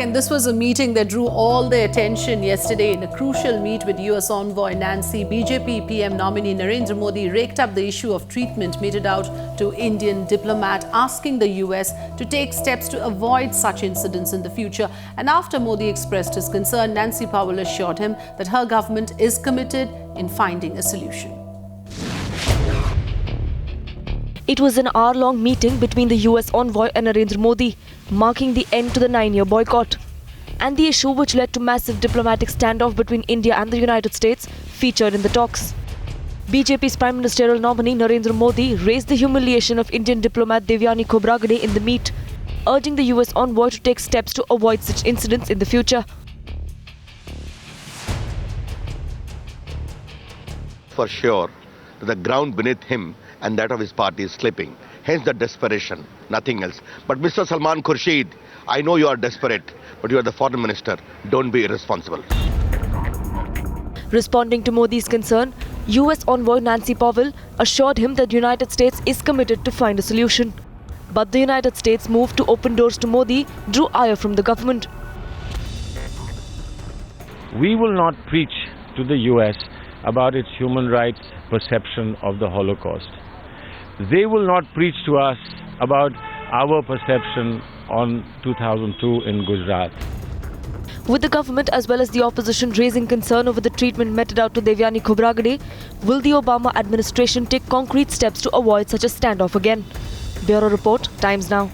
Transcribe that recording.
And this was a meeting that drew all the attention yesterday. In a crucial meet with US envoy Nancy, BJP PM nominee Narendra Modi raked up the issue of treatment meted out to Indian diplomat, asking the US to take steps to avoid such incidents in the future. And after Modi expressed his concern, Nancy Powell assured him that her government is committed in finding a solution. It was an hour-long meeting between the US envoy and Narendra Modi, marking the end to the 9-year boycott. And the issue which led to massive diplomatic standoff between India and the United States featured in the talks. BJP's Prime Ministerial nominee Narendra Modi raised the humiliation of Indian diplomat Devyani Khobragade in the meet, urging the US envoy to take steps to avoid such incidents in the future. For sure, the ground beneath him and that of his party is slipping. Hence the desperation, nothing else. But Mr. Salman Khurshid, I know you are desperate, but you are the foreign minister. Don't be irresponsible. Responding to Modi's concern, US envoy Nancy Powell assured him that the United States is committed to find a solution. But the United States' move to open doors to Modi drew ire from the government. We will not preach to the US about its human rights perception of the Holocaust. They will not preach to us about our perception on 2002 in Gujarat. With the government as well as the opposition raising concern over the treatment meted out to Devyani Khobragade, will the Obama administration take concrete steps to avoid such a standoff again? Bureau Report, Times Now.